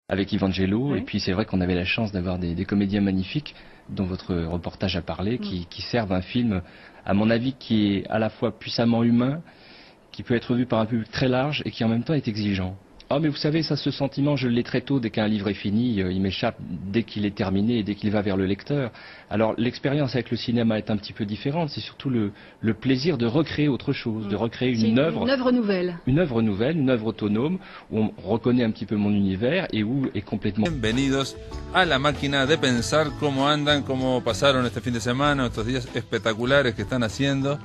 avec Evangelo, et Ouais. puis c'est vrai qu'on avait la chance d'avoir des comédiens magnifiques, dont votre reportage a parlé, qui servent un film, à mon avis, qui est à la fois puissamment humain, qui peut être vu par un public très large, et qui en même temps est exigeant. Ah, mais vous savez, ça, ce sentiment, je l'ai très tôt. Dès qu'un livre est fini, il m'échappe dès qu'il est terminé et dès qu'il va vers le lecteur. Alors, l'expérience avec le cinéma est un petit peu différente. C'est surtout le plaisir de recréer autre chose, de recréer C'est une une œuvre nouvelle. une œuvre nouvelle, une œuvre autonome, où on reconnaît un petit peu mon univers et où est complètement... Bienvenidos a la máquina de pensar, cómo andan, cómo pasaron este fin de semana, estos días espectaculares que están haciendo,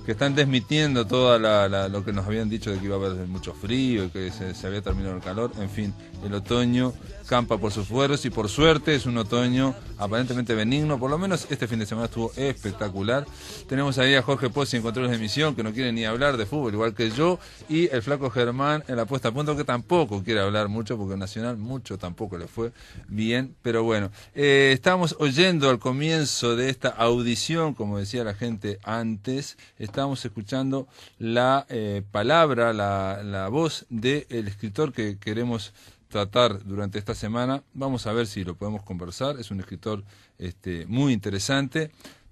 que están desmitiendo todo lo que nos habían dicho de que iba a haber mucho frío y que se había terminado el calor. En fin, el otoño campa por sus fueros y por suerte es un otoño aparentemente benigno. Por lo menos este fin de semana estuvo espectacular. Tenemos ahí a Jorge Pozzi en controles de emisión, que no quiere ni hablar de fútbol igual que yo, y el flaco Germán en la puesta a punto, que tampoco quiere hablar mucho porque Nacional mucho tampoco le fue bien. Pero bueno, estábamos oyendo al comienzo de esta audición, como decía la gente antes, estábamos escuchando la palabra, la voz del escritor que queremos tratar durante esta semana. Vamos a ver si lo podemos conversar. Es un escritor muy interesante,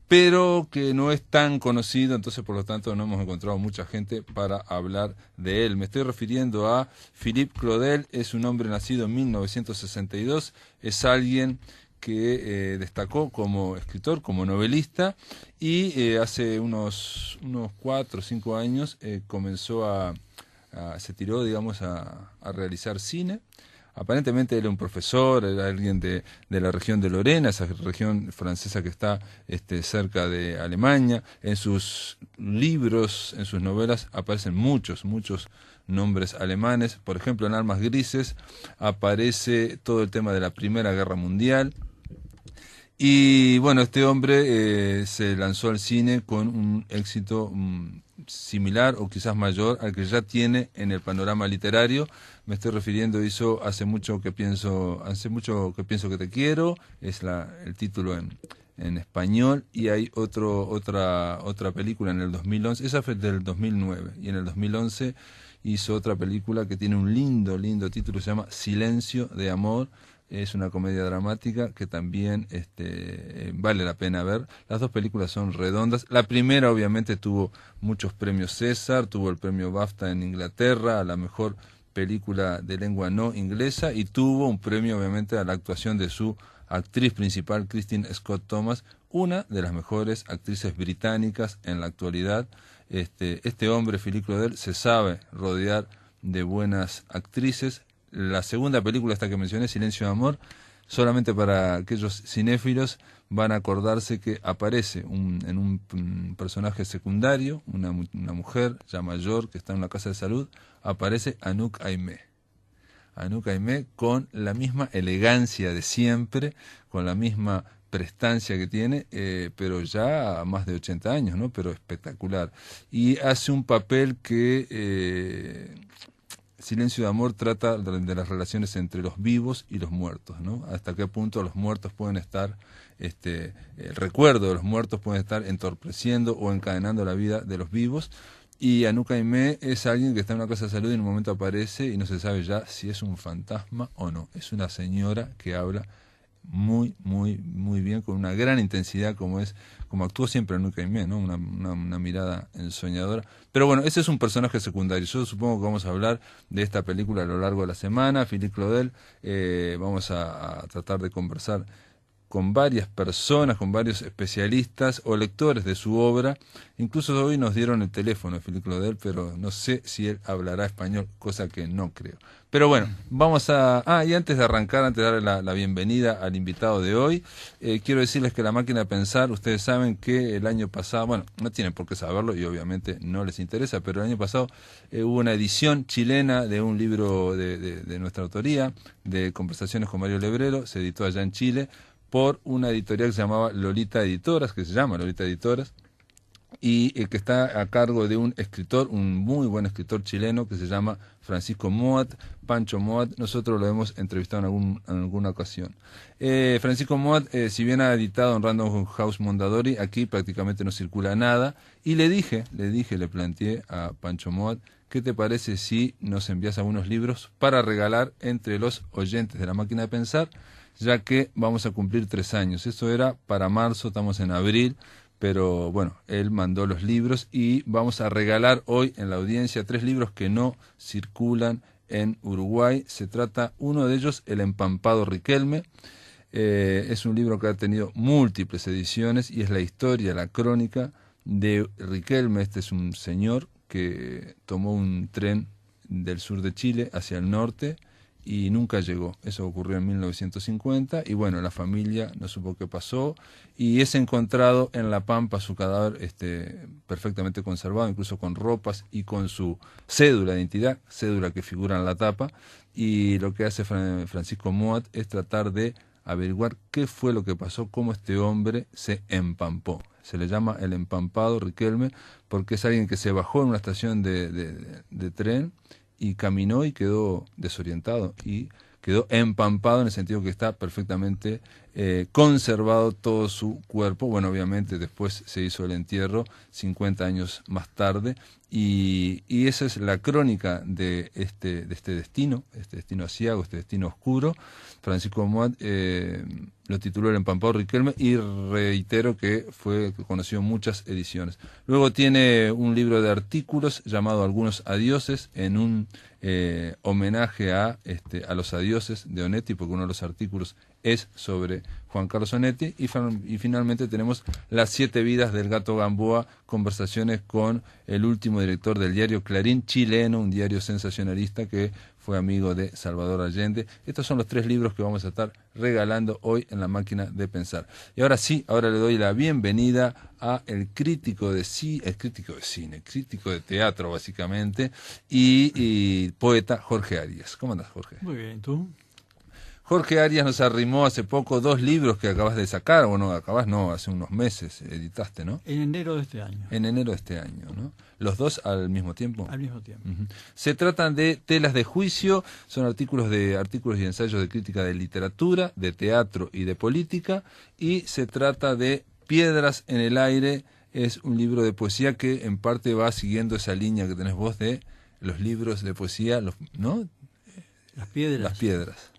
pero que no es tan conocido, entonces por lo tanto no hemos encontrado mucha gente para hablar de él. Me estoy refiriendo a Philippe Claudel. Es un hombre nacido en 1962, es alguien que destacó como escritor, como novelista, y hace unos 4 o 5 años comenzó se tiró, digamos, a realizar cine. Aparentemente él era un profesor, era alguien de la región de Lorena, esa región francesa que está cerca de Alemania. En sus libros, en sus novelas, aparecen muchos nombres alemanes. Por ejemplo, en Almas Grises aparece todo el tema de la Primera Guerra Mundial. Y bueno, este hombre se lanzó al cine con un éxito similar o quizás mayor al que ya tiene en el panorama literario. Me estoy refiriendo, hizo Hace mucho que pienso que te quiero, es el título en español, y hay otra película en el 2011, esa fue del 2009, y en el 2011 hizo otra película que tiene un lindo título, se llama Silencio de amor. Es una comedia dramática que también vale la pena ver. Las dos películas son redondas. La primera obviamente tuvo muchos premios César, tuvo el premio BAFTA en Inglaterra a la mejor película de lengua no inglesa, y tuvo un premio obviamente a la actuación de su actriz principal, Christine Scott Thomas, una de las mejores actrices británicas en la actualidad. Este hombre, Philippe Claudel, se sabe rodear de buenas actrices. La segunda película, esta que mencioné, Silencio de amor, solamente para aquellos cinéfilos van a acordarse que aparece en un personaje secundario, una mujer ya mayor que está en una casa de salud, aparece Anouk Aimée. Anouk Aimée con la misma elegancia de siempre, con la misma prestancia que tiene, pero ya a más de 80 años, ¿no? Pero espectacular. Y hace un papel que... Silencio de amor trata de las relaciones entre los vivos y los muertos, ¿no? Hasta qué punto los muertos pueden estar, el recuerdo de los muertos puede estar entorpeciendo o encadenando la vida de los vivos. Y Anouk Aimée es alguien que está en una casa de salud y en un momento aparece y no se sabe ya si es un fantasma o no. Es una señora que habla muy bien, con una gran intensidad, como actuó siempre Anouk Aimée, ¿no? Una mirada ensoñadora. Pero bueno, ese es un personaje secundario. Yo supongo que vamos a hablar de esta película a lo largo de la semana. Philippe Claudel, vamos a tratar de conversar con varias personas, con varios especialistas o lectores de su obra. Incluso hoy nos dieron el teléfono de Philippe Claudel, pero no sé si él hablará español, cosa que no creo. Pero bueno, vamos y antes de arrancar, antes de darle la bienvenida al invitado de hoy, quiero decirles que La Máquina de Pensar, ustedes saben que el año pasado, bueno, no tienen por qué saberlo y obviamente no les interesa, pero el año pasado hubo una edición chilena de un libro de nuestra autoría, de Conversaciones con Mario Lebrero, se editó allá en Chile, por una editorial que se llamaba Lolita Editoras, que se llama Lolita Editoras, y que está a cargo de un escritor, un muy buen escritor chileno que se llama Francisco Moat, Pancho Moat. Nosotros lo hemos entrevistado en alguna ocasión. Francisco Moat, si bien ha editado en Random House Mondadori, aquí prácticamente no circula nada, y le planteé a Pancho Moat, ¿qué te parece si nos envías algunos libros para regalar entre los oyentes de La Máquina de Pensar, ya que vamos a cumplir 3 años? Eso era para marzo, estamos en abril. Pero bueno, él mandó los libros y vamos a regalar hoy en la audiencia 3 libros que no circulan en Uruguay. Se trata, uno de ellos, El Empampado Riquelme. Es un libro que ha tenido múltiples ediciones y es la historia, la crónica de Riquelme. Este es un señor que tomó un tren del sur de Chile hacia el norte y nunca llegó. Eso ocurrió en 1950 y bueno, la familia no supo qué pasó y es encontrado en La Pampa su cadáver perfectamente conservado, incluso con ropas y con su cédula de identidad, cédula que figura en la tapa, y lo que hace Francisco Moat es tratar de averiguar qué fue lo que pasó, cómo este hombre se empampó. Se le llama el empampado Riquelme porque es alguien que se bajó en una estación de tren y caminó y quedó desorientado y quedó empampado en el sentido que está perfectamente conservado todo su cuerpo. Bueno, obviamente después se hizo el entierro 50 años más tarde y esa es la crónica de este destino aciago, este destino oscuro. Francisco Moat lo tituló El Empampado Riquelme y reitero que conoció muchas ediciones. Luego tiene un libro de artículos llamado Algunos Adioses, en un homenaje a los adioses de Onetti, porque uno de los artículos es sobre Juan Carlos Onetti, y finalmente tenemos Las 7 vidas del Gato Gamboa, conversaciones con el último director del diario Clarín chileno, un diario sensacionalista que fue amigo de Salvador Allende. Estos son los 3 libros que vamos a estar regalando hoy en La Máquina de Pensar. Y ahora sí, ahora le doy la bienvenida a el crítico de cine, crítico de teatro básicamente, y poeta Jorge Arias. ¿Cómo andas, Jorge? Muy bien, ¿tú? Jorge Arias nos arrimó hace poco 2 libros que acabas de sacar, hace unos meses editaste, ¿no? En enero de este año. En enero de este año, ¿no? ¿Los 2 al mismo tiempo? Al mismo tiempo. Uh-huh. Se tratan de Telas de Juicio, son artículos y ensayos de crítica de literatura, de teatro y de política, y se trata de Piedras en el Aire, es un libro de poesía que en parte va siguiendo esa línea que tenés vos de los libros de poesía, ¿no? Las piedras. Las piedras.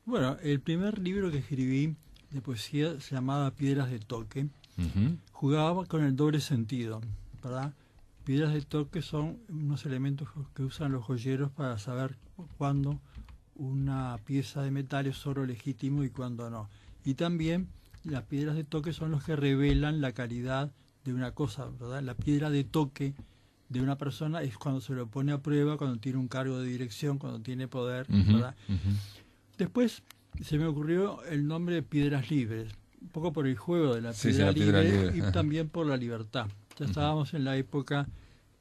Bueno, el primer libro que escribí de poesía se llamaba Piedras de Toque. Uh-huh. Jugaba con el doble sentido, ¿verdad? Piedras de toque son unos elementos que usan los joyeros para saber cuándo una pieza de metal es oro legítimo y cuándo no. Y también las piedras de toque son los que revelan la calidad de una cosa, ¿verdad? La piedra de toque de una persona es cuando se lo pone a prueba, cuando tiene un cargo de dirección, cuando tiene poder, uh-huh, ¿verdad? Uh-huh. Después se me ocurrió el nombre de Piedras Libres, un poco por el juego de la Sí, piedra, la piedra libre y también por la libertad. Ya Uh-huh. estábamos en la época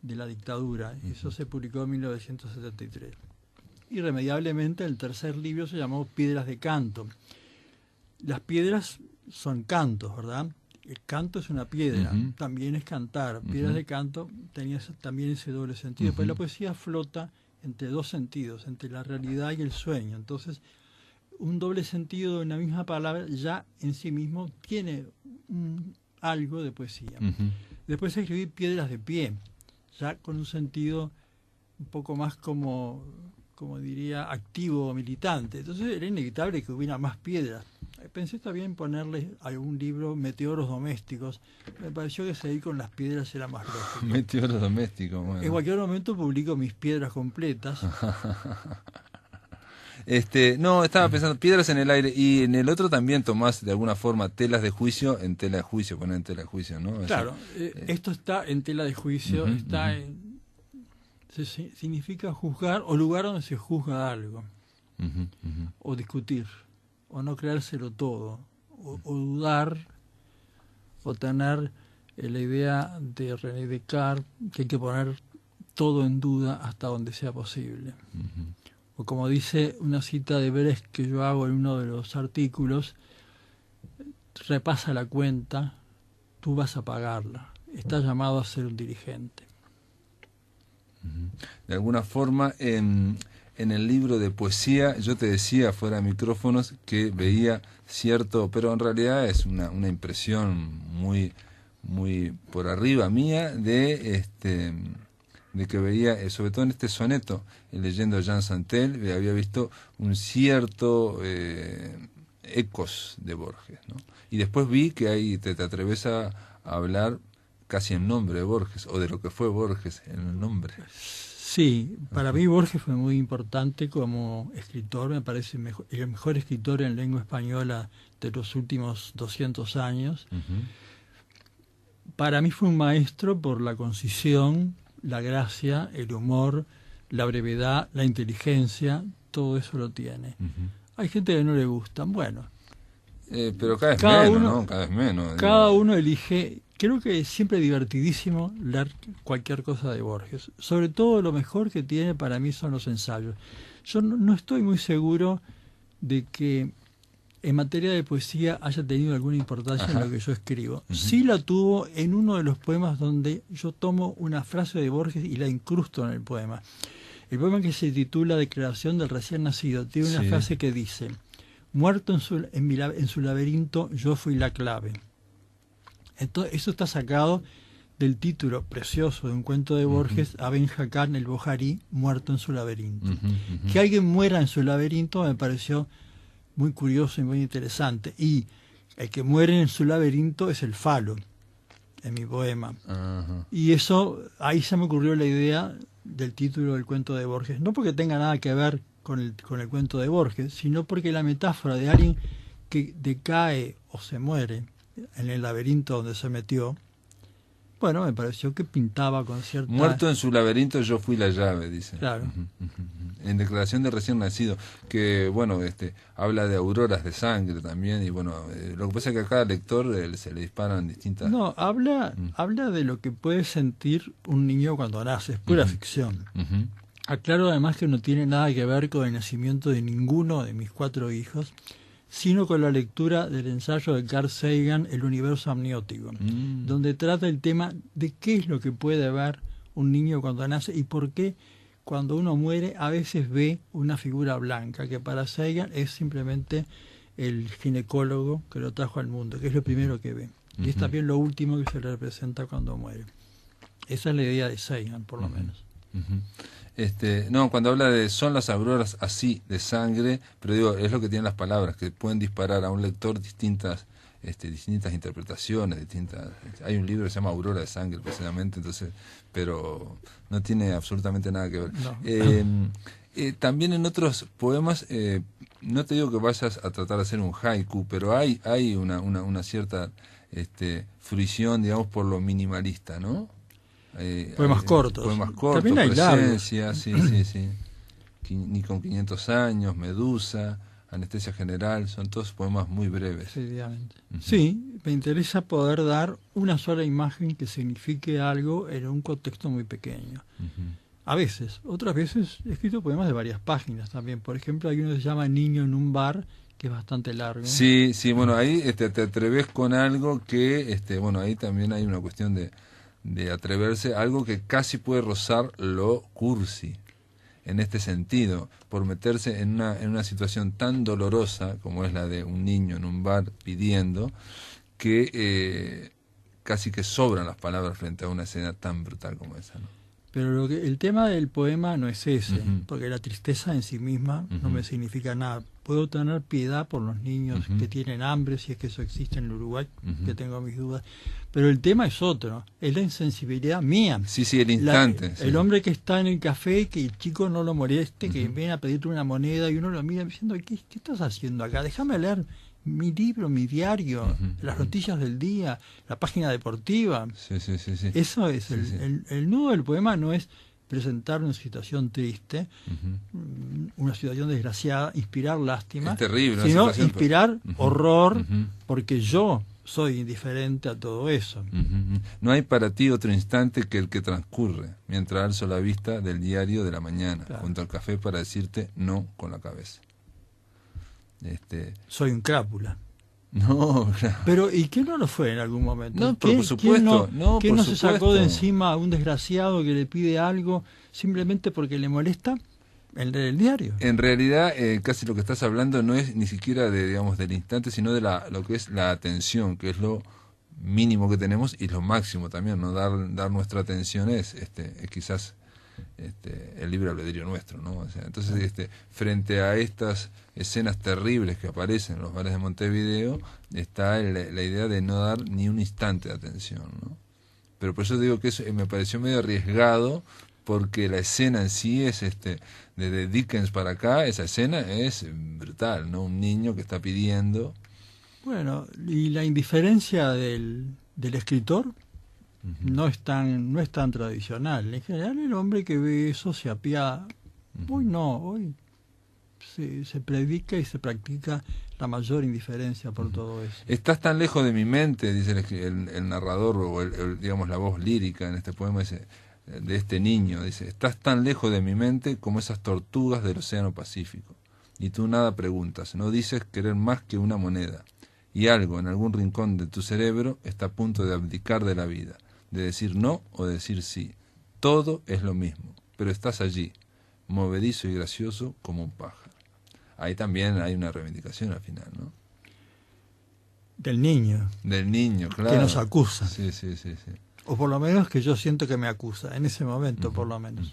de la dictadura, y eso se publicó en 1973. Irremediablemente el tercer libro se llamó Piedras de Canto. Las piedras son cantos, ¿verdad? El canto es una piedra, Uh-huh. también es cantar. Piedras Uh-huh. de canto tenía también ese doble sentido, Uh-huh. pero la poesía flota entre 2 sentidos, entre la realidad y el sueño. Entonces, un doble sentido de una misma palabra ya en sí mismo tiene algo de poesía. Uh-huh. Después escribí Piedras de Pie, ya con un sentido un poco más como diría, activo o militante. Entonces era inevitable que hubiera más piedras. Pensé también ponerle algún libro, Meteoros Domésticos. Me pareció que seguir con las piedras era más lógico. Meteoros Domésticos, bueno. En cualquier momento publico mis piedras completas. No, estaba pensando Piedras en el Aire, y en el otro también tomás de alguna forma Telas de Juicio, en Tela de Juicio, poner en Tela de Juicio, ¿no? Claro, esto está en tela de juicio, Uh-huh, está uh-huh. significa juzgar o lugar donde se juzga algo, Uh-huh, uh-huh. o discutir, o no creérselo todo, o dudar, o tener la idea de René Descartes que hay que poner todo en duda hasta donde sea posible. Uh-huh. O como dice una cita de Brecht que yo hago en uno de los artículos, repasa la cuenta, tú vas a pagarla. está llamado a ser un dirigente. De alguna forma, en el libro de poesía, yo te decía fuera de micrófonos que veía cierto, pero en realidad es una impresión muy por arriba mía de que veía, sobre todo en este soneto, leyendo Jean Santel, había visto un cierto ecos de Borges, ¿no? Y después vi que ahí te atreves a hablar casi en nombre de Borges, o de lo que fue Borges en el nombre. Sí, para mí Borges fue muy importante como escritor, me parece el mejor escritor en lengua española de los últimos 200 años. Para mí fue un maestro por la concisión, la gracia, el humor, la brevedad, la inteligencia, todo eso lo tiene. Hay gente que no le gusta, bueno. Pero cada vez menos, ¿no? Cada vez menos. Cada uno elige. Creo que es siempre divertidísimo leer cualquier cosa de Borges. Sobre todo lo mejor que tiene para mí son los ensayos. Yo no estoy muy seguro de que en materia de poesía haya tenido alguna importancia en lo que yo escribo. Sí la tuvo en uno de los poemas donde yo tomo una frase de Borges y la incrusto en el poema. El poema que se titula Declaración del recién nacido tiene una frase que dice: muerto en su laberinto, yo fui la clave. Entonces, eso está sacado del título precioso de un cuento de Borges, Aben Hakam el Boharí, muerto en su laberinto. Que alguien muera en su laberinto me pareció muy curioso y muy interesante. Y el que muere en su laberinto es el falo, en mi poema. Y eso, ahí se me ocurrió la idea del título del cuento de Borges. No porque tenga nada que ver con el cuento de Borges, sino porque la metáfora de alguien que decae o se muere en el laberinto donde se metió, bueno, me pareció que pintaba con cierta... Muerto en su laberinto, yo fui la llave, dice. Claro. En Declaración de recién nacido, que, bueno, habla de auroras de sangre también, y bueno, lo que pasa es que a cada lector se le disparan distintas... No, habla de lo que puede sentir un niño cuando nace, es pura ficción. Aclaro además que no tiene nada que ver con el nacimiento de ninguno de mis 4 hijos, sino con la lectura del ensayo de Carl Sagan, El universo amniótico, donde trata el tema de qué es lo que puede ver un niño cuando nace y por qué cuando uno muere a veces ve una figura blanca, que para Sagan es simplemente el ginecólogo que lo trajo al mundo, que es lo primero que ve. Y es también lo último que se le representa cuando muere. Esa es la idea de Sagan, por lo menos. No, cuando habla de son las auroras así de sangre, pero digo, es lo que tienen las palabras, que pueden disparar a un lector distintas interpretaciones, hay un libro que se llama Aurora de Sangre precisamente, entonces, pero no tiene absolutamente nada que ver. No. También en otros poemas, no te digo que vayas a tratar de hacer un haiku, pero hay una cierta fruición, digamos, por lo minimalista, ¿no? Poemas cortos. También hay Presencia, sí. Ni con 500 años, Medusa, Anestesia General, son todos poemas muy breves. Efectivamente. Sí, me interesa poder dar una sola imagen que signifique algo en un contexto muy pequeño. A veces, otras veces he escrito poemas de varias páginas también. Por ejemplo, hay uno que se llama Niño en un bar, que es bastante largo. Sí, bueno, ahí te atreves con algo que, bueno, ahí también hay una cuestión de atreverse, algo que casi puede rozar lo cursi, en este sentido, por meterse en una situación tan dolorosa como es la de un niño en un bar pidiendo, que casi que sobran las palabras frente a una escena tan brutal como esa, ¿no? Pero el tema del poema no es ese, porque la tristeza en sí misma no me significa nada. Puedo tener piedad por los niños que tienen hambre, si es que eso existe en el Uruguay, que tengo mis dudas. Pero el tema es otro, es la insensibilidad mía. Sí, el instante. El hombre que está en el café, que el chico no lo moleste, que viene a pedirte una moneda y uno lo mira diciendo, ¿qué estás haciendo acá? Déjame leer mi libro, mi diario, las noticias del día, la página deportiva. Sí. Eso es, el nudo del poema no es presentar una situación triste, una situación desgraciada, inspirar lástima, es terrible, sino inspirar horror, porque yo soy indiferente a todo eso. No hay para ti otro instante que el que transcurre, mientras alzo la vista del diario de la mañana, junto al café para decirte no con la cabeza. Soy un crápula. No, claro. Pero, ¿y quién no lo fue en algún momento? No, por supuesto. ¿Quién no por se sacó supuesto. de encima a un desgraciado que le pide algo simplemente porque le molesta el diario? En realidad, casi lo que estás hablando no es ni siquiera de, digamos, del instante, sino de lo que es la atención, que es lo mínimo que tenemos y lo máximo también, ¿no? Dar nuestra atención es quizás el libre albedrío nuestro, ¿no? O sea, entonces, frente a estas escenas terribles que aparecen en los bares de Montevideo, está la idea de no dar ni un instante de atención, ¿no? Pero por eso digo que eso me pareció medio arriesgado, porque la escena en sí es, desde Dickens para acá, esa escena es brutal, ¿no? Un niño que está pidiendo. Bueno, y la indiferencia del escritor no es tan tradicional. En general, el hombre que ve eso se apiada. Hoy no, hoy se predica y se practica la mayor indiferencia por todo eso. Estás tan lejos de mi mente, dice el narrador, o digamos la voz lírica en este poema de este niño, dice: estás tan lejos de mi mente como esas tortugas del océano Pacífico, y tú nada preguntas, no dices querer más que una moneda, y algo en algún rincón de tu cerebro está a punto de abdicar de la vida, de decir no o de decir sí. Todo es lo mismo, pero estás allí, movedizo y gracioso como un pájaro. Ahí también hay una reivindicación al final, ¿no? Del niño. Del niño, claro. Que nos acusa. Sí, sí, sí, sí. O por lo menos que yo siento que me acusa, en ese momento por lo menos.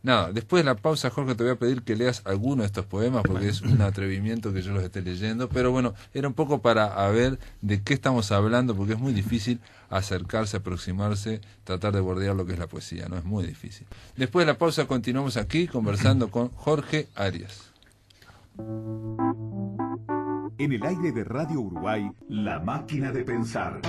Nada, después de la pausa, Jorge, te voy a pedir que leas alguno de estos poemas, porque es un atrevimiento que yo los esté leyendo, pero bueno, era un poco para ver de qué estamos hablando, porque es muy difícil acercarse, aproximarse, tratar de bordear lo que es la poesía, ¿no? Es muy difícil. Después de la pausa continuamos aquí conversando con Jorge Arias. En el aire de Radio Uruguay, La Máquina de Pensar.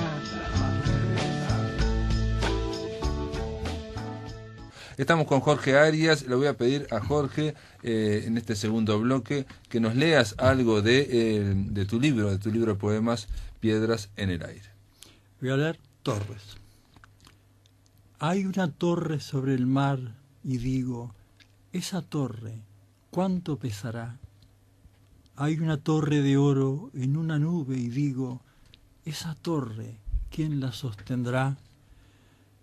Estamos con Jorge Arias. Le voy a pedir a Jorge, en este segundo bloque, que nos leas algo de tu libro de poemas, Piedras en el Aire. Voy a leer Torres. Hay una torre sobre el mar y digo, esa torre, ¿cuánto pesará? Hay una torre de oro en una nube y digo, esa torre, ¿quién la sostendrá?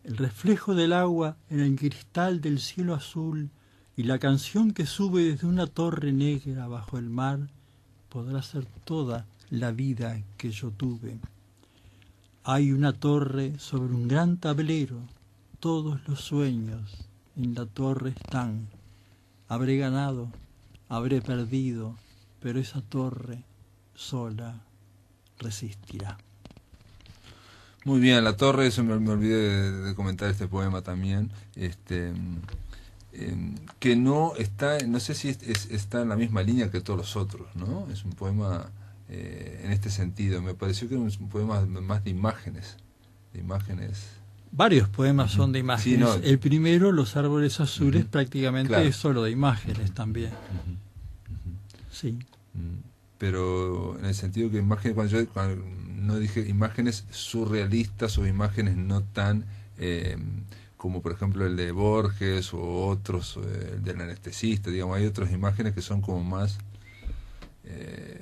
El reflejo del agua en el cristal del cielo azul y la canción que sube desde una torre negra bajo el mar podrá ser toda la vida que yo tuve. Hay una torre sobre un gran tablero, todos los sueños en la torre están. Habré ganado, habré perdido, pero esa torre sola resistirá. Muy bien, La Torre, eso me olvidé de comentar este poema también, que no está, no sé si está en la misma línea que todos los otros, ¿no? Es un poema en este sentido, me pareció que era un poema más de imágenes. Varios poemas son de imágenes. Sí, no. El primero, Los árboles azules, prácticamente claro, es solo de imágenes también. Sí. Pero en el sentido que imágenes, cuando no dije imágenes surrealistas o imágenes no tan como por ejemplo el de Borges o otros, el del anestesista, digamos, hay otras imágenes que son como más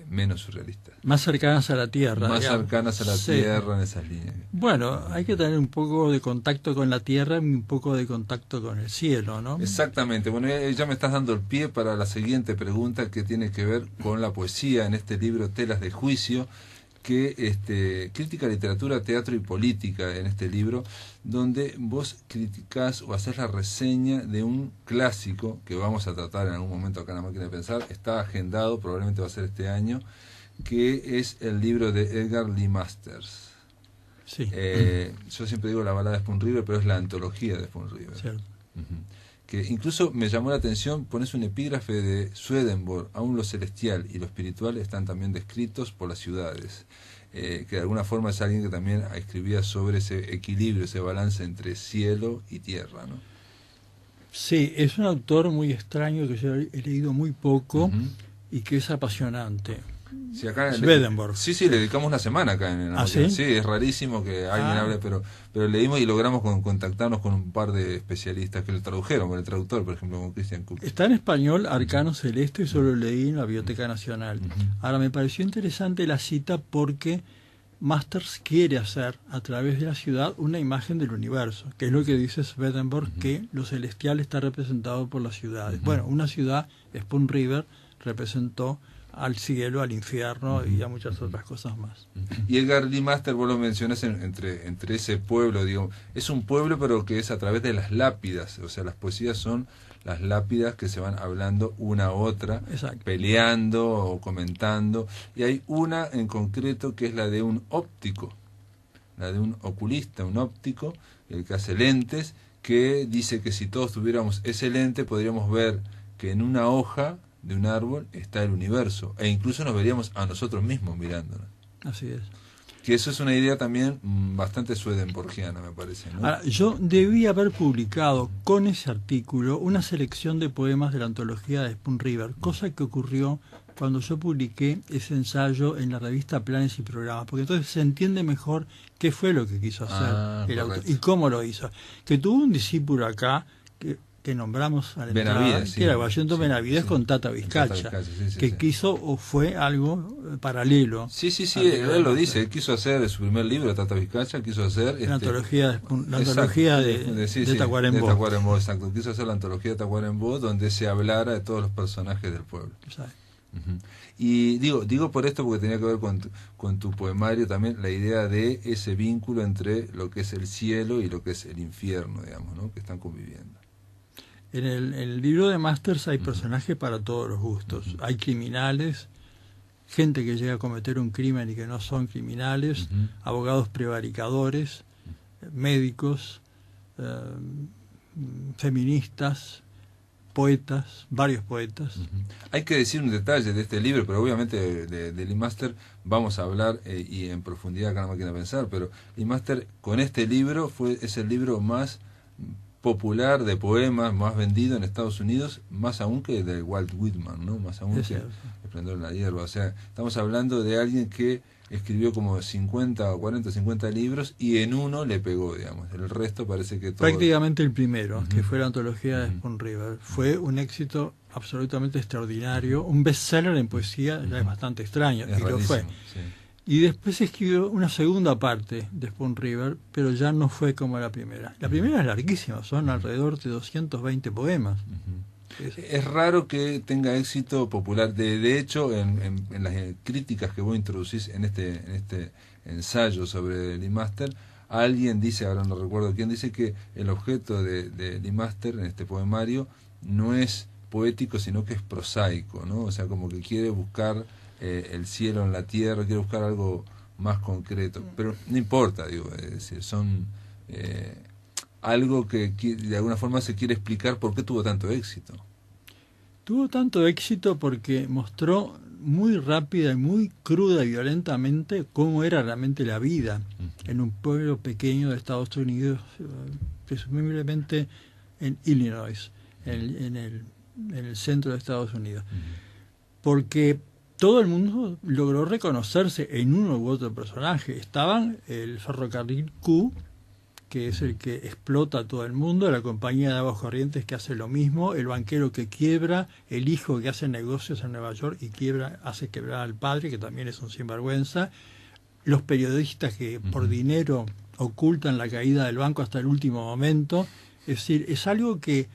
menos surrealistas. Más cercanas a la tierra. Más digamos. cercanas a la tierra en esas líneas. Bueno, hay que tener un poco de contacto con la tierra y un poco de contacto con el cielo, ¿no? Exactamente. Bueno, ya me estás dando el pie para la siguiente pregunta, que tiene que ver con la poesía en este libro Telas de Juicio, que crítica literatura, teatro y política en este libro, donde vos criticás o haces la reseña de un clásico que vamos a tratar en algún momento acá en La Máquina de Pensar, está agendado, probablemente va a ser este año, que es el libro de Edgar Lee Masters. Sí. Yo siempre digo la balada de Spoon River, pero es la antología de Spoon River. Cierto. Que incluso me llamó la atención, pones un epígrafe de Swedenborg: aún lo celestial y lo espiritual están también descritos por las ciudades, que de alguna forma es alguien que también escribía sobre ese equilibrio, ese balance entre cielo y tierra, ¿no? Sí, es un autor muy extraño que yo he leído muy poco y que es apasionante. Sí, acá Swedenborg. Sí, le dedicamos una semana acá en la ¿sí? Sí, es rarísimo que alguien hable, pero leímos y logramos contactarnos con un par de especialistas que lo tradujeron, con el traductor, por ejemplo, con Christian Cook. Está en español, Arcano Celeste, y solo leí en la Biblioteca Nacional. Ahora, me pareció interesante la cita porque Masters quiere hacer, a través de la ciudad, una imagen del universo, que es lo que dice Swedenborg, que lo celestial está representado por las ciudades. Bueno, una ciudad, Spoon River, representó al cielo, al infierno y a muchas otras cosas más. Y Edgar Lee Master, vos lo mencionás entre ese pueblo, digo, es un pueblo pero que es a través de las lápidas, o sea, las poesías son las lápidas que se van hablando una a otra, Exacto. peleando o comentando, y hay una en concreto que es la de un óptico, la de un oculista, un óptico, el que hace lentes, que dice que si todos tuviéramos ese lente podríamos ver que en una hoja de un árbol está el universo, e incluso nos veríamos a nosotros mismos mirándonos. Así es. Que eso es una idea también bastante swedenborgiana, me parece, ¿no? Ahora, yo debí haber publicado con ese artículo una selección de poemas de la antología de Spoon River, cosa que ocurrió cuando yo publiqué ese ensayo en la revista Planes y Programas, porque entonces se entiende mejor qué fue lo que quiso hacer el autor y cómo lo hizo. Que tuvo un discípulo acá que nombramos a la entrada, que era Washington Benavides con Tata Vizcacha, que quiso o fue algo paralelo. Sí, él lo dice, él quiso hacer su primer libro, Tata Vizcacha, quiso hacer... La antología de Tacuarembó. De Tacuarembó, exacto. Quiso hacer la antología de Tacuarembó, donde se hablara de todos los personajes del pueblo. Exacto. Y digo por esto porque tenía que ver con tu poemario también, la idea de ese vínculo entre lo que es el cielo y lo que es el infierno, digamos, ¿no? Que están conviviendo. En el libro de Masters hay personajes para todos los gustos. Hay criminales, gente que llega a cometer un crimen y que no son criminales, abogados prevaricadores, médicos, feministas, poetas, varios poetas. Hay que decir un detalle de este libro, pero obviamente de Lee Master vamos a hablar y en profundidad acá en La Máquina de Pensar, pero Lee Master con este libro es el libro más popular de poemas, más vendido en Estados Unidos, más aún que de Walt Whitman, ¿no? Más aún que Esplendor en la Hierba. O sea, estamos hablando de alguien que escribió como 50 o 40 o 50 libros y en uno le pegó, digamos. El resto parece que todo... Prácticamente el primero, que fue la antología de Spoon River. Fue un éxito absolutamente extraordinario. Un bestseller en poesía ya es bastante extraño, y lo fue. Sí. Y después escribió una segunda parte de Spoon River, pero ya no fue como la primera. La primera es larguísima, son alrededor de 220 poemas. Es raro que tenga éxito popular. De hecho, en las críticas que vos introducís en este ensayo sobre Lee Master, alguien dice, ahora no recuerdo quién, dice que el objeto de Lee Master en este poemario no es poético, sino que es prosaico, ¿no? O sea, como que quiere buscar el cielo en la tierra, quiere buscar algo más concreto, pero no importa, digo, es decir, son algo que de alguna forma se quiere explicar por qué tuvo tanto éxito. Tuvo tanto éxito porque mostró muy rápida y muy cruda y violentamente cómo era realmente la vida en un pueblo pequeño de Estados Unidos, presumiblemente en Illinois, en el centro de Estados Unidos. Porque todo el mundo logró reconocerse en uno u otro personaje. Estaban el ferrocarril Q, que es el que explota a todo el mundo, la compañía de aguas corrientes que hace lo mismo, el banquero que quiebra, el hijo que hace negocios en Nueva York y hace quebrar al padre, que también es un sinvergüenza, los periodistas que por dinero ocultan la caída del banco hasta el último momento. Es decir, es algo que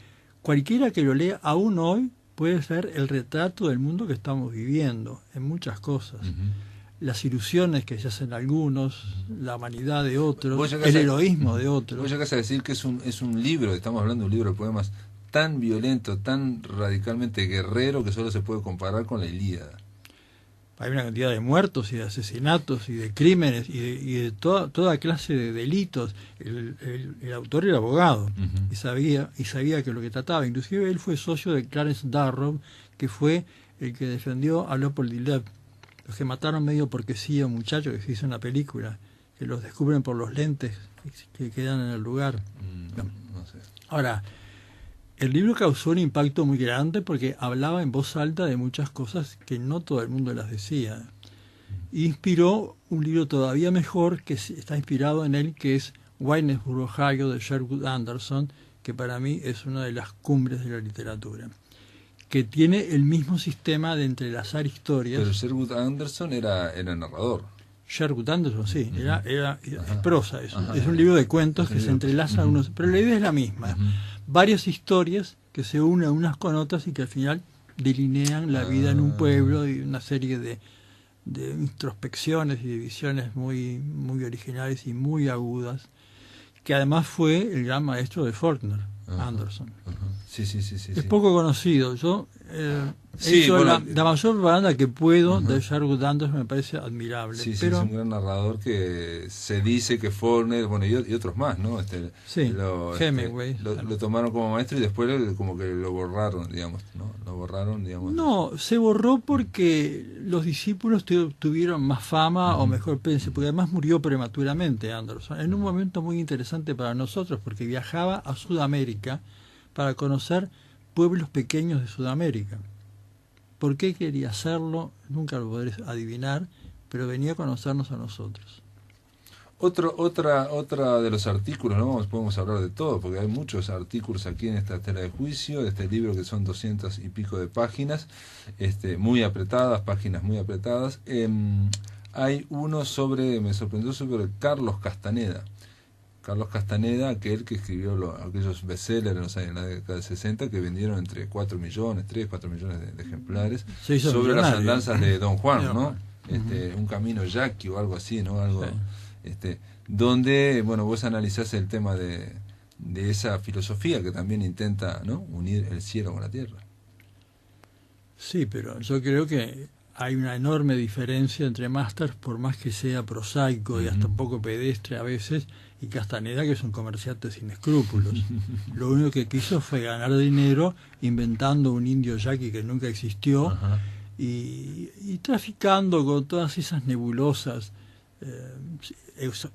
cualquiera que lo lea aún hoy puede ser el retrato del mundo que estamos viviendo en muchas cosas. Las ilusiones que se hacen algunos, la vanidad de otros, el heroísmo de otros. Vos llegás a decir que es un libro, estamos hablando de un libro de poemas tan violento, tan radicalmente guerrero, que solo se puede comparar con la Ilíada. Hay una cantidad de muertos y de asesinatos y de crímenes y de toda clase de delitos. El autor era abogado y sabía que lo que trataba. Inclusive él fue socio de Clarence Darrow, que fue el que defendió a Leopold Dillet. Los que mataron medio porque sí a un muchacho que se hizo una película, que los descubren por los lentes que quedan en el lugar. No sé. Ahora, El libro causó un impacto muy grande porque hablaba en voz alta de muchas cosas que no todo el mundo las decía. Inspiró un libro todavía mejor que está inspirado en él, que es Waynesburg, Ohio, de Sherwood Anderson, que para mí es una de las cumbres de la literatura, que tiene el mismo sistema de entrelazar historias. Pero Sherwood Anderson era narrador. Sherwood Anderson, sí, era prosa eso. Es un libro de cuentos que se entrelazan unos, pero la idea es la misma. Varias historias que se unen unas con otras y que al final delinean la vida en un pueblo y una serie de introspecciones y de visiones muy, muy originales y muy agudas, que además fue el gran maestro de Faulkner, Anderson. Sí. Es poco conocido. Yo he hecho la mayor propaganda que puedo de Sherwood Anderson, me parece admirable. Pero es un gran narrador que se dice que Faulkner, bueno, y otros más, ¿no? Hemingway. Lo tomaron como maestro y después como que lo borraron, digamos, ¿no? No, se borró porque los discípulos tuvieron más fama o mejor prensa, porque además murió prematuramente Anderson, en un momento muy interesante para nosotros, porque viajaba a Sudamérica para conocer pueblos pequeños de Sudamérica. ¿Por qué quería hacerlo? Nunca lo podré adivinar, pero venía a conocernos a nosotros. Otra de los artículos, no podemos hablar de todo, porque hay muchos artículos aquí en esta tela de juicio, de este libro que son 200 y pico de páginas, muy apretadas, páginas muy apretadas. Hay uno me sorprendió sobre Carlos Castaneda. Carlos Castaneda, aquel que escribió aquellos bestsellers en la década del 60 que vendieron entre 4 millones de ejemplares sobre las andanzas de Don Juan, ¿no? Un camino yaqui o algo así, ¿no? Algo, donde, bueno, vos analizás el tema de esa filosofía que también intenta, ¿no?, unir el cielo con la tierra. Sí, pero yo creo que hay una enorme diferencia entre Masters, por más que sea prosaico y hasta un poco pedestre a veces, y Castaneda, que es un comerciante sin escrúpulos. Lo único que quiso fue ganar dinero inventando un indio yaqui que nunca existió y traficando con todas esas nebulosas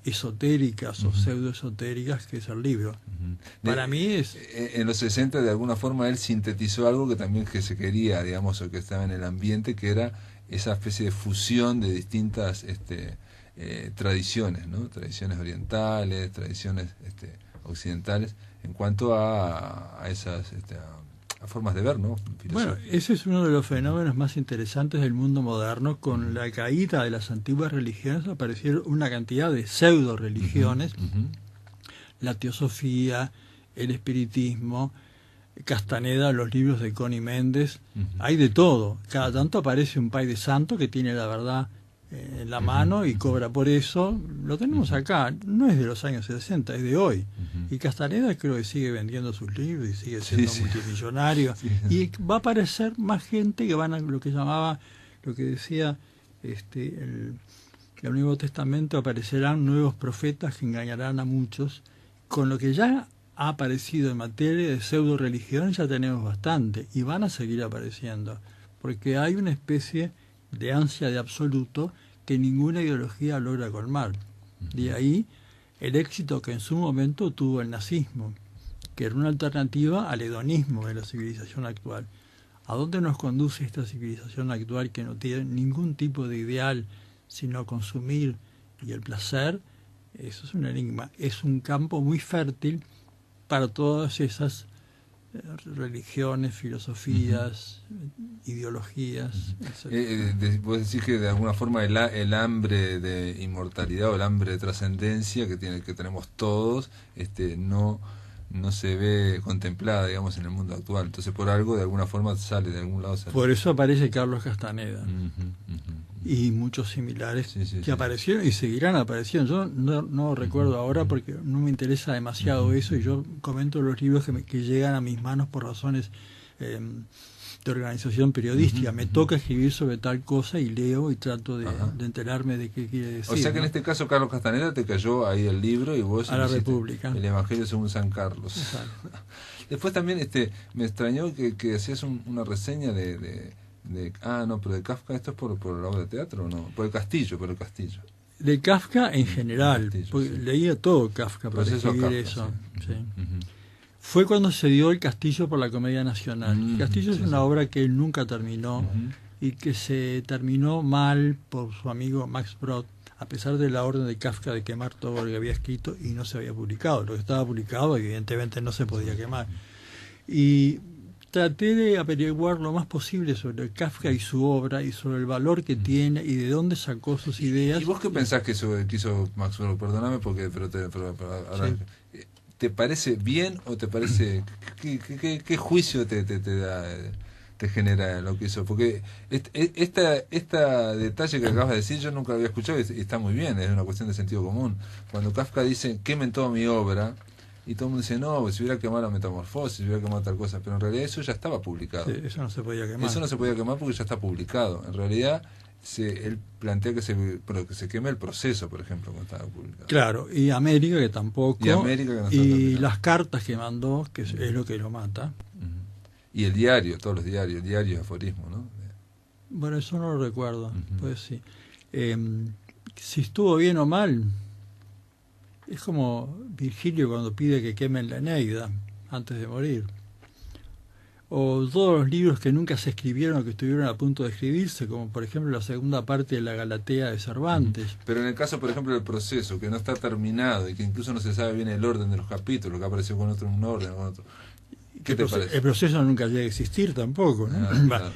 esotéricas o pseudoesotéricas que es el libro. Para mí es... En los 60 de alguna forma él sintetizó algo que también que se quería, digamos, o que estaba en el ambiente, que era esa especie de fusión de distintas tradiciones, ¿no? Tradiciones orientales, tradiciones occidentales, en cuanto a esas a formas de ver, ¿no? Bueno, ese es uno de los fenómenos más interesantes del mundo moderno. Con la caída de las antiguas religiones aparecieron una cantidad de pseudo religiones, la teosofía, el espiritismo, Castaneda, los libros de Connie Méndez, hay de todo. Cada tanto aparece un pai de santo que tiene la verdad en la mano y cobra por eso. Lo tenemos acá, no es de los años 60, es de hoy. Y Castaneda creo que sigue vendiendo sus libros y sigue siendo multimillonario. Y va a aparecer más gente que van a lo que decía el Nuevo Testamento, aparecerán nuevos profetas que engañarán a muchos. Con lo que ya ha aparecido en materia de pseudo religión ya tenemos bastante y van a seguir apareciendo, porque hay una especie de ansia de absoluto que ninguna ideología logra colmar. De ahí el éxito que en su momento tuvo el nazismo, que era una alternativa al hedonismo de la civilización actual. ¿A dónde nos conduce esta civilización actual que no tiene ningún tipo de ideal sino consumir y el placer? Eso es un enigma. Es un campo muy fértil para todas esas religiones, filosofías, ideologías. Vos decís que de alguna forma el hambre de inmortalidad o el hambre de trascendencia que tenemos todos no se ve contemplada, digamos, en el mundo actual. Entonces por algo de alguna forma sale, de algún lado sale. Por eso aparece Carlos Castaneda y muchos similares que aparecieron y seguirán apareciendo. Yo no recuerdo ahora porque no me interesa demasiado eso, y yo comento los libros que llegan a mis manos por razones de organización periodística. Me toca escribir sobre tal cosa y leo y trato de enterarme de qué quiere decir. O sea que en este caso Carlos Castaneda te cayó ahí el libro y vos a la República, el Evangelio según San Carlos. Después también me extrañó que hacías una reseña pero de Kafka. ¿Esto es por la obra de teatro o no? Por el Castillo. De Kafka en general, porque leía todo Kafka para escribir Kafka, eso. Fue cuando se dio El Castillo por la Comedia Nacional. El Castillo sí, es una sí. obra que él nunca terminó y que se terminó mal por su amigo Max Brod, a pesar de la orden de Kafka de quemar todo lo que había escrito y no se había publicado. Lo que estaba publicado evidentemente no se podía quemar. Y traté de averiguar lo más posible sobre Kafka y su obra y sobre el valor que tiene y de dónde sacó sus ideas. ¿Y vos qué pensás que hizo Max Brod? Perdóname, porque ahora, Sí. ¿te parece bien o te parece... ¿Qué juicio te da, te genera lo que hizo? Porque esta detalle que acabas de decir yo nunca lo había escuchado y está muy bien, es una cuestión de sentido común. Cuando Kafka dice, quemen toda mi obra, y todo el mundo dice, no, si hubiera quemado la Metamorfosis, si hubiera quemado tal cosa, pero en realidad eso ya estaba publicado. Sí, eso no se podía quemar. Eso no se podía quemar porque ya está publicado. En realidad, él plantea que se queme el proceso, por ejemplo, cuando estaba publicado. Claro, y América que tampoco, Y América que no está y terminado. las cartas que mandó, que es lo que lo mata. Y el diario, todos los diarios, el diario es aforismo, ¿no? Bueno, eso no lo recuerdo, pues sí. Si estuvo bien o mal, es como Virgilio cuando pide que quemen la Eneida antes de morir. O todos los libros que nunca se escribieron o que estuvieron a punto de escribirse, como por ejemplo la segunda parte de la Galatea de Cervantes. Pero en el caso, por ejemplo, del proceso, que no está terminado y que incluso no se sabe bien el orden de los capítulos, que apareció con otro un orden, con otro. ¿Qué te parece? El proceso nunca llega a existir tampoco, ¿no? Claro.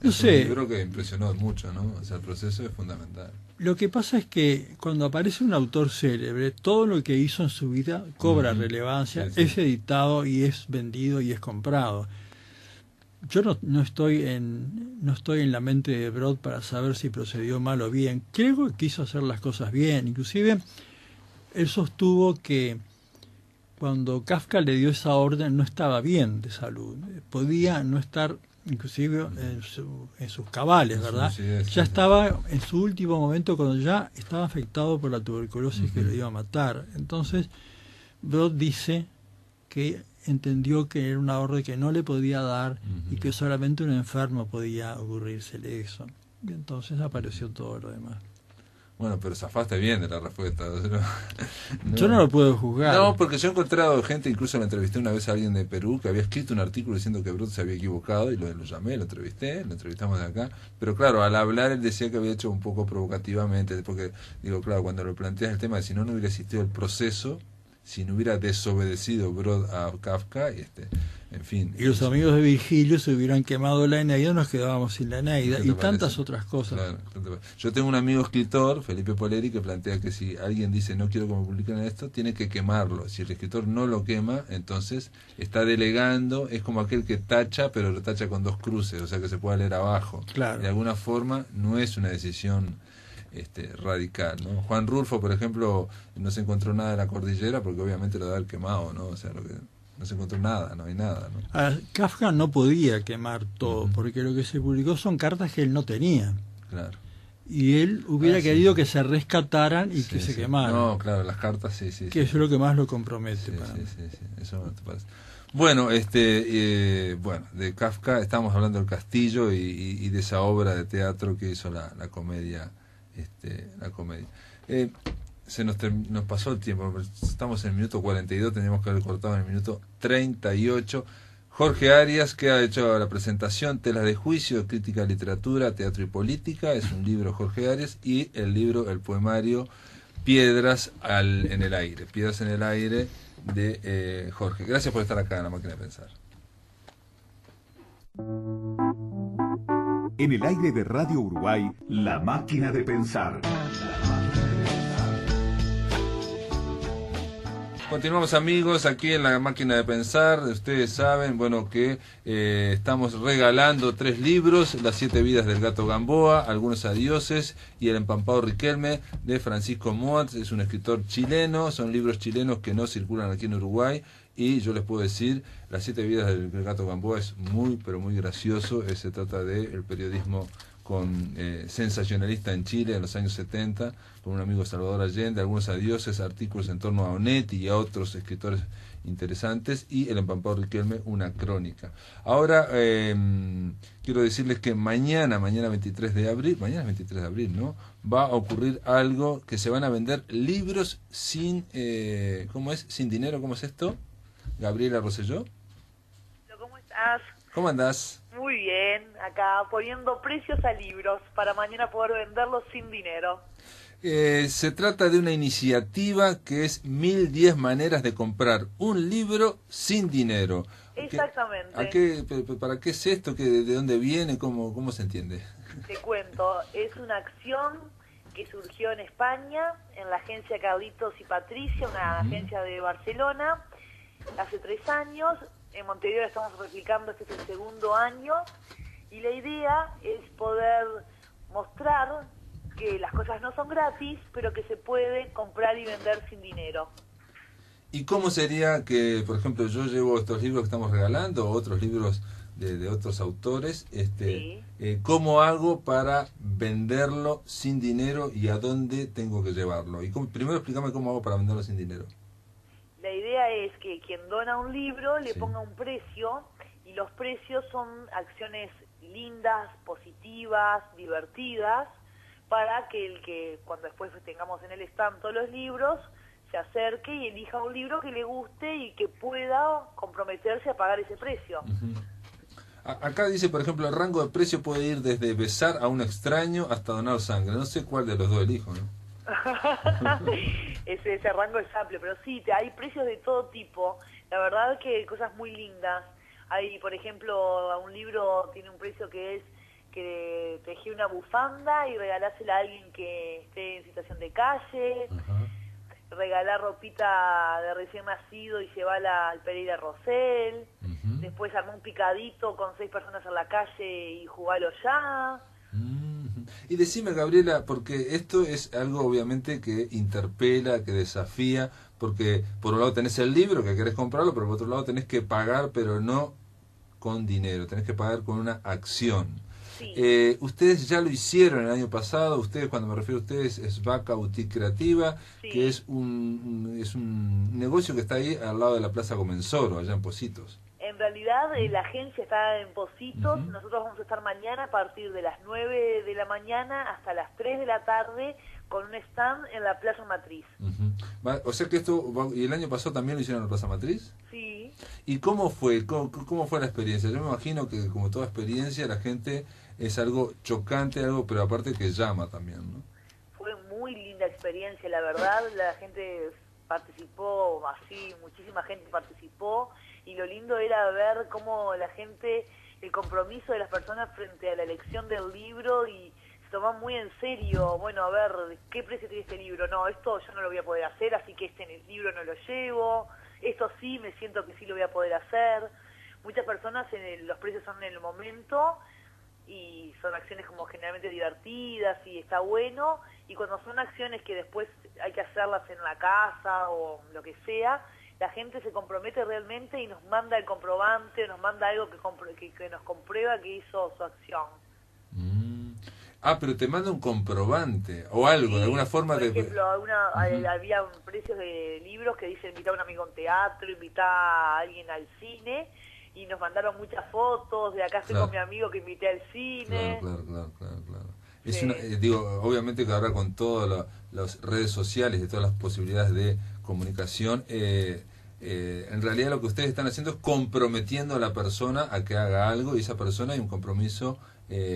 No Es sé. un libro que impresionó mucho, ¿no? O sea, el proceso es fundamental. Lo que pasa es que cuando aparece un autor célebre, todo lo que hizo en su vida cobra relevancia, Sí, sí. es editado y es vendido y es comprado. Yo no estoy en la mente de Brod para saber si procedió mal o bien. Creo que quiso hacer las cosas bien. Inclusive, él sostuvo que cuando Kafka le dio esa orden no estaba bien de salud. Podía no estar inclusive en sus cabales, ¿verdad? Sí, Ya estaba en su último momento cuando ya estaba afectado por la tuberculosis que lo iba a matar. Entonces, Brod dice que entendió que era una orden que no le podía dar y que solamente un enfermo podía ocurrírsele eso. Y entonces apareció todo lo demás. Bueno, pero zafaste bien de la respuesta. Yo no lo puedo juzgar. No, porque yo he encontrado gente, incluso le entrevisté una vez a alguien de Perú que había escrito un artículo diciendo que Brod se había equivocado y lo llamé, lo entrevistamos de acá. Pero claro, al hablar él decía que había hecho un poco provocativamente, porque digo, claro, cuando lo planteas el tema de si no hubiera existido el proceso, si no hubiera desobedecido Brod a Kafka, en fin. Y los amigos de Virgilio se hubieran quemado la Eneida, nos quedábamos sin la Eneida y tantas otras cosas. Claro. Yo tengo un amigo escritor, Felipe Poleri, que plantea que si alguien dice no quiero que me publiquen esto, tiene que quemarlo. Si el escritor no lo quema, entonces está delegando, es como aquel que tacha, pero lo tacha con dos cruces, o sea que se pueda leer abajo. Claro. De alguna forma no es una decisión radical, ¿no? Juan Rulfo, por ejemplo, no se encontró nada de la cordillera porque obviamente lo debe haber quemado, ¿no? O sea, no se encontró nada, no hay nada, ¿no? Kafka no podía quemar todo, porque lo que se publicó son cartas que él no tenía. Claro. Y él hubiera querido que se rescataran y que se quemaran. No, claro, las cartas sí. Que eso es lo que más lo compromete. Sí, eso me parece. Bueno, bueno, de Kafka estamos hablando del Castillo y de esa obra de teatro que hizo la comedia. La comedia. Se nos pasó el tiempo, estamos en el minuto 42, teníamos que haber cortado en el minuto 38. Jorge Arias, que ha hecho la presentación Telas de Juicio, Crítica de Literatura, Teatro y Política, es un libro Jorge Arias, y el poemario Piedras en el Aire, Piedras en el Aire de Jorge. Gracias por estar acá en La Máquina de Pensar. En el aire de Radio Uruguay, La Máquina de Pensar. Continuamos, amigos, aquí en La Máquina de Pensar. Ustedes saben, bueno, que estamos regalando 3 libros: Las 7 vidas del gato Gamboa, Algunos adioses y El empampado Riquelme, de Francisco Moats. Es un escritor chileno, son libros chilenos que no circulan aquí en Uruguay. Y yo les puedo decir, Las 7 vidas del gato Gamboa es muy, pero muy gracioso. Se trata del periodismo sensacionalista en Chile en los años 70, por un amigo Salvador Allende, Algunos adioses, artículos en torno a Onetti y a otros escritores interesantes, y El empampado Riquelme, una crónica. Ahora, quiero decirles que mañana 23 de abril, ¿no?, va a ocurrir algo, que se van a vender libros sin, ¿cómo es? Sin dinero, ¿cómo es esto? Gabriela Rosselló. ¿Cómo estás? ¿Cómo andás? Muy bien, acá poniendo precios a libros para mañana poder venderlos sin dinero. Se trata de una iniciativa que es 1010 maneras de comprar un libro sin dinero. Exactamente. ¿Para qué es esto? ¿De dónde viene? ¿Cómo se entiende? Te cuento, es una acción que surgió en España, en la agencia Carlitos y Patricia, una agencia de Barcelona, hace 3 años. En Montevideo la estamos replicando, este es el 2.º año, y la idea es poder mostrar que las cosas no son gratis, pero que se puede comprar y vender sin dinero. ¿Y cómo sería que, por ejemplo, yo llevo estos libros que estamos regalando, o otros libros de otros autores, Sí. ¿cómo hago para venderlo sin dinero y a dónde tengo que llevarlo? Y primero explícame cómo hago para venderlo sin dinero. La idea es que quien dona un libro le Sí. ponga un precio, y los precios son acciones lindas, positivas, divertidas, para que el que cuando después tengamos en el stand todos los libros se acerque y elija un libro que le guste y que pueda comprometerse a pagar ese precio. Acá dice, por ejemplo, el rango de precio puede ir desde besar a un extraño hasta donar sangre. No sé cuál de los dos elijo, ¿no? ese rango es amplio, pero sí, hay precios de todo tipo. La verdad que cosas muy lindas. Hay, por ejemplo, un libro tiene un precio que es que tejí una bufanda y regalásela a alguien que esté en situación de calle. Ajá. Regalar ropita de recién nacido y llevarla al Pereira Rosell. Después armar un picadito con 6 personas en la calle y jugarlo ya. Y decime, Gabriela, porque esto es algo obviamente que interpela, que desafía, porque por un lado tenés el libro que querés comprarlo, pero por otro lado tenés que pagar, pero no con dinero, tenés que pagar con una acción. Sí. Ustedes ya lo hicieron el año pasado. Ustedes, cuando me refiero a ustedes, es Vaca Boutique Creativa, Sí. que es un negocio que está ahí al lado de la Plaza Comensoro, allá en Positos. En realidad la agencia está en Positos. Nosotros vamos a estar mañana a partir de las 9 de la mañana hasta las 3 de la tarde con un stand en la Plaza Matriz. O sea que esto, ¿y el año pasado también lo hicieron en la Plaza Matriz? Sí. ¿Y cómo fue? ¿Cómo fue la experiencia? Yo me imagino que, como toda experiencia, la gente es algo chocante, algo, pero aparte que llama también, ¿no? Fue muy linda experiencia, la verdad. La gente participó, así, muchísima gente participó, y lo lindo era ver cómo la gente, el compromiso de las personas frente a la elección del libro, y se toman muy en serio, bueno, a ver, ¿qué precio tiene este libro? No, esto yo no lo voy a poder hacer, así que este en el libro no lo llevo, esto sí, me siento que sí lo voy a poder hacer. Muchas personas, los precios son en el momento, y son acciones como generalmente divertidas y está bueno, y cuando son acciones que después hay que hacerlas en la casa o lo que sea, la gente se compromete realmente y nos manda el comprobante, nos manda algo que nos comprueba que hizo su acción. Pero te manda un comprobante o algo, Sí, de alguna forma. por ejemplo, había precios de libros que dicen invitar a un amigo a un teatro, invitar a alguien al cine, y nos mandaron muchas fotos de acá estoy Claro. con mi amigo que invité al cine. Claro. Es Sí. digo, obviamente que ahora con todas las redes sociales y todas las posibilidades de comunicación, en realidad lo que ustedes están haciendo es comprometiendo a la persona a que haga algo, y esa persona hay un compromiso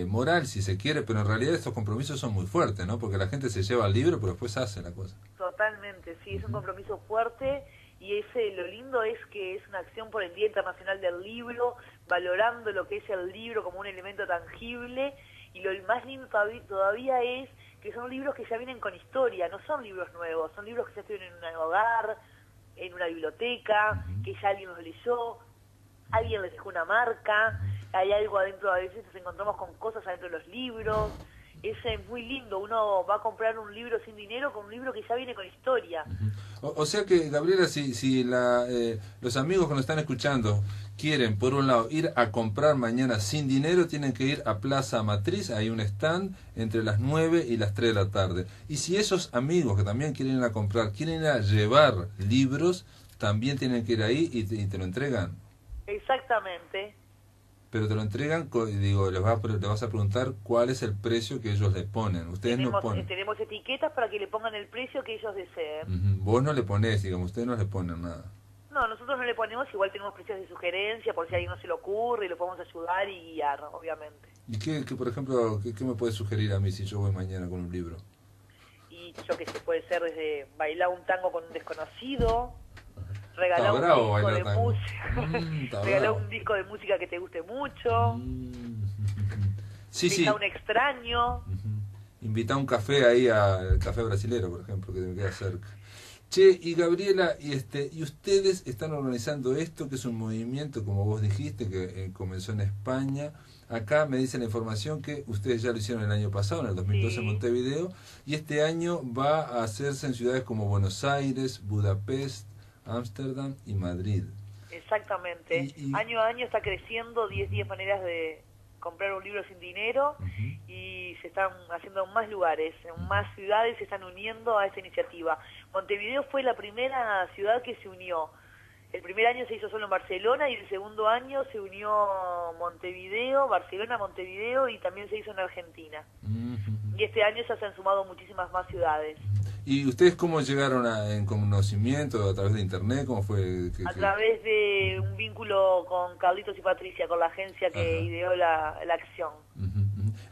moral, si se quiere, pero en realidad estos compromisos son muy fuertes, ¿no? Porque la gente se lleva el libro, pero después hace la cosa. Totalmente, sí, es un compromiso fuerte, y lo lindo es que es una acción por el Día Internacional del Libro, valorando lo que es el libro como un elemento tangible, y lo más lindo todavía es que son libros que ya vienen con historia, no son libros nuevos, son libros que ya estuvieron en un hogar, en una biblioteca, que ya alguien los leyó, alguien les dejó una marca, hay algo adentro, a veces nos encontramos con cosas adentro de los libros. Ese es muy lindo, uno va a comprar un libro sin dinero con un libro que ya viene con historia. O sea que, Gabriela, si los amigos que nos están escuchando quieren, por un lado, ir a comprar mañana sin dinero, tienen que ir a Plaza Matriz, hay un stand entre las 9 y las 3 de la tarde. Y si esos amigos que también quieren ir a comprar, quieren ir a llevar libros, también tienen que ir ahí y te lo entregan. Exactamente. Pero te lo entregan, digo, le vas a preguntar cuál es el precio que ellos le ponen. Ustedes no ponen. Tenemos etiquetas para que le pongan el precio que ellos deseen. Vos no le ponés, digamos, ustedes no le ponen nada. No, nosotros no le ponemos, igual tenemos precios de sugerencia por si a alguien no se le ocurre y lo podemos ayudar y guiar, obviamente. ¿Y qué por ejemplo, qué me puede sugerir a mí si yo voy mañana con un libro? Y yo que sé, puede ser desde bailar un tango con un desconocido, Está regalar un bravo disco de bailar tango. música, Está regalar bravo. un disco de música que te guste mucho, Sí, sí. invitar a un extraño. Invita a un café ahí al Café Brasilero, por ejemplo, que me queda cerca. Che, y Gabriela, y ustedes están organizando esto, que es un movimiento, como vos dijiste, que comenzó en España. Acá me dice la información que ustedes ya lo hicieron el año pasado, en el 2012 en Sí. Montevideo, y este año va a hacerse en ciudades como Buenos Aires, Budapest, Ámsterdam y Madrid. Exactamente. Y- Año a año está creciendo 10 maneras de comprar un libro sin dinero y se están haciendo en más lugares, en más ciudades se están uniendo a esta iniciativa. Montevideo fue la primera ciudad que se unió. El primer año se hizo solo en Barcelona y el segundo año se unió Montevideo, Barcelona, Montevideo y también se hizo en Argentina. Y este año ya se han sumado muchísimas más ciudades. ¿Y ustedes cómo llegaron en conocimiento? ¿A través de internet? ¿Cómo fue? A través de un vínculo con Carlitos y Patricia, con la agencia que Ajá. ideó la acción.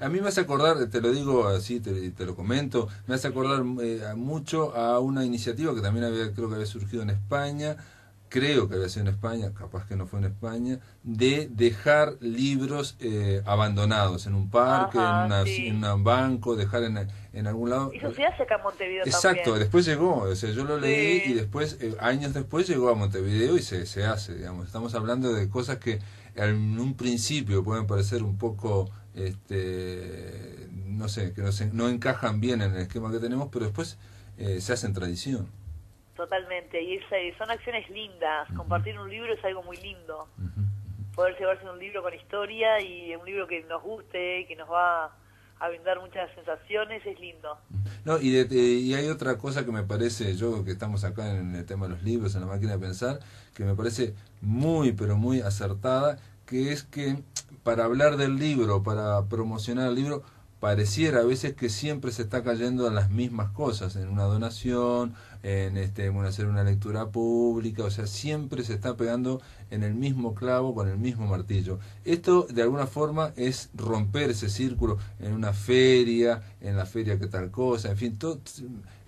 A mí me hace acordar, te lo digo así, te lo comento, me hace acordar mucho a una iniciativa que también creo que había surgido en España, creo que había sido en España, capaz que no fue en España, de dejar libros abandonados en un parque, Ajá, sí. en un banco, dejar en algún lado. Eso se hace acá en Montevideo Exacto, también. después llegó, o sea, yo lo leí Sí. y después, años después llegó a Montevideo y se hace, digamos. Estamos hablando de cosas que en un principio pueden parecer un poco, no sé, que no encajan bien en el esquema que tenemos, pero después se hacen tradición. Totalmente, y son acciones lindas. Compartir un libro es algo muy lindo. Ujú. Poder llevarse un libro con historia y un libro que nos guste, que nos va a brindar muchas sensaciones, es lindo. No, y hay otra cosa que me parece, yo que estamos acá en el tema de los libros, en la máquina de pensar, que me parece muy, pero muy acertada, que es que para hablar del libro, para promocionar el libro, pareciera a veces que siempre se está cayendo en las mismas cosas, en una donación, en hacer una lectura pública, o sea, siempre se está pegando en el mismo clavo con el mismo martillo. Esto de alguna forma es romper ese círculo en una feria, en la feria que tal cosa, en fin,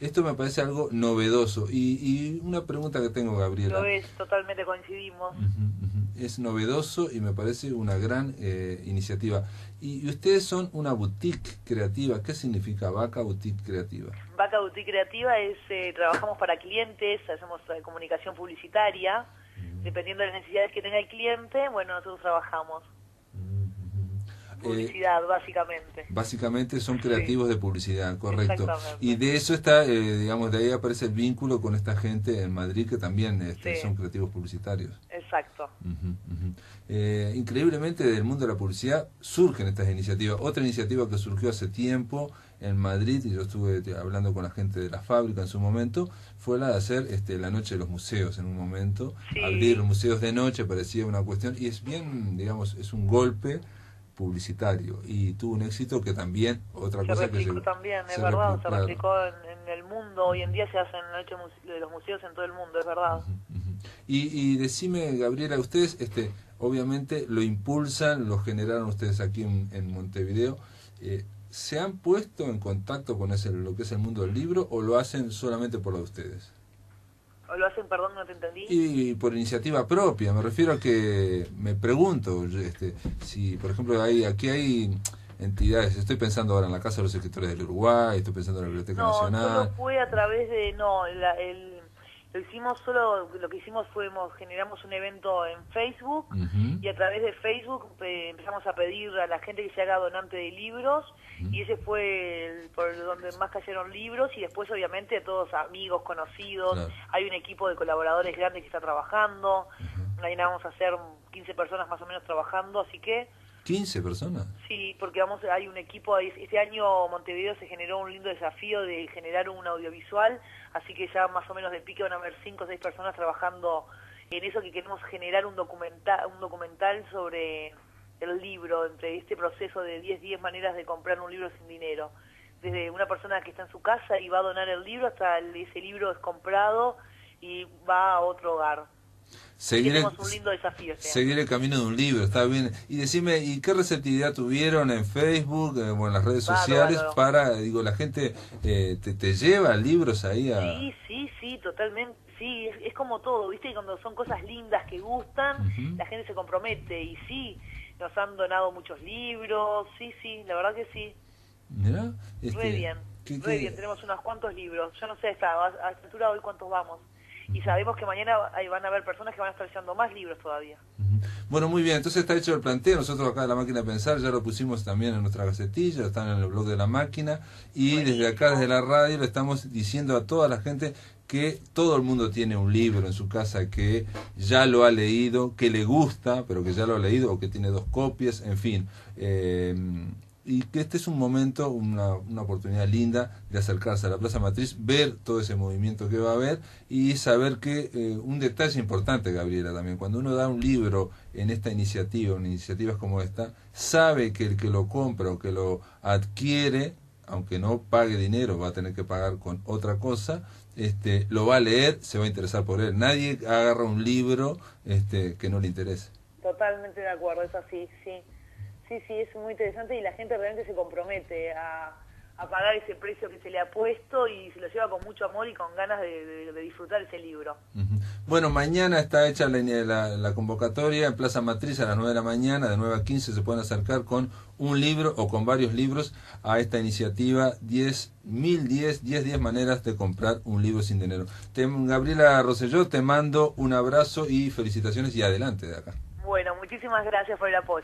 esto me parece algo novedoso. Y una pregunta que tengo, Gabriela. Lo es, totalmente coincidimos. Es novedoso y me parece una gran iniciativa. Y ustedes son una boutique creativa. ¿Qué significa Vaca Boutique Creativa? Vaca Boutique Creativa es, trabajamos para clientes, hacemos comunicación publicitaria, dependiendo de las necesidades que tenga el cliente, bueno, nosotros trabajamos. Publicidad, básicamente. Básicamente son creativos de publicidad, correcto. Exactamente. Y de eso está, digamos, de ahí aparece el vínculo con esta gente en Madrid que también Sí. son creativos publicitarios. Exacto. Increíblemente del mundo de la publicidad surgen estas iniciativas. Otra iniciativa que surgió hace tiempo en Madrid, y yo estuve hablando con la gente de la fábrica en su momento, fue la de hacer la noche de los museos en un momento. Sí. Abrir museos de noche parecía una cuestión, y es bien, digamos, es un golpe publicitario, y tuvo un éxito que también, otra Se cosa que replicó también, es verdad, se replicó en el mundo, hoy en día se hacen la noche de los museos en todo el mundo, es verdad. Y decime, Gabriela, ustedes obviamente lo impulsan, lo generaron ustedes aquí en Montevideo, ¿se han puesto en contacto con lo que es el mundo del libro o lo hacen solamente por lo de ustedes? ¿O lo hacen, perdón, no te entendí? Y por iniciativa propia, me refiero a que me pregunto si, por ejemplo, aquí hay entidades, estoy pensando ahora en la Casa de los Escritores del Uruguay, estoy pensando en la Biblioteca No, Nacional. solo fue a través de, lo hicimos solo, lo que hicimos fue, generamos un evento en Facebook y a través de Facebook empezamos a pedir a la gente que se haga donante de libros y ese fue por donde más cayeron libros y después obviamente todos amigos, conocidos, Claro. hay un equipo de colaboradores grandes que está trabajando, ahí vamos a hacer 15 personas más o menos trabajando, así que 15 personas. sí, porque hay un equipo, este año Montevideo se generó un lindo desafío de generar un audiovisual, así que ya más o menos de pique van a haber 5 o 6 personas trabajando en eso, que queremos generar un documental sobre el libro, entre este proceso de 10 maneras de comprar un libro sin dinero. Desde una persona que está en su casa y va a donar el libro hasta ese libro es comprado y va a otro hogar. Tenemos un lindo desafío. Seguir el camino de un libro, está bien. Y decime, ¿y qué receptividad tuvieron en Facebook o en las redes sociales para, digo, la gente te lleva libros ahí a... Sí, totalmente. Sí, es como todo, ¿viste? Y cuando son cosas lindas que gustan, la gente se compromete. Y sí, nos han donado muchos libros, sí, la verdad que sí. Mirá, re bien, tenemos unos cuantos libros. Yo no sé a esta altura hoy cuántos vamos. Y sabemos que mañana van a haber personas que van a estar leyendo más libros todavía. Bueno, muy bien, entonces está hecho el planteo. Nosotros acá en La Máquina de Pensar ya lo pusimos también en nuestra gacetilla, están en el blog de La Máquina, y desde acá, desde la radio, le estamos diciendo a toda la gente que todo el mundo tiene un libro en su casa que ya lo ha leído, que le gusta, pero que ya lo ha leído, o que tiene 2 copias, en fin. Y que este es un momento, una oportunidad linda de acercarse a la Plaza Matriz, ver todo ese movimiento que va a haber y saber que un detalle importante, Gabriela, también, cuando uno da un libro en esta iniciativa, en iniciativas como esta, sabe que el que lo compra o que lo adquiere, aunque no pague dinero, va a tener que pagar con otra cosa, lo va a leer, se va a interesar por él. Nadie agarra un libro que no le interese. Totalmente de acuerdo, es así, sí. Sí, es muy interesante y la gente realmente se compromete a pagar ese precio que se le ha puesto y se lo lleva con mucho amor y con ganas de disfrutar ese libro. Bueno, mañana está hecha la convocatoria en Plaza Matriz a las 9 de la mañana, de 9 a 15 se pueden acercar con un libro o con varios libros a esta iniciativa 10 maneras de comprar un libro sin dinero. Gabriela Rosselló, te mando un abrazo y felicitaciones y adelante de acá. Bueno, muchísimas gracias por el apoyo.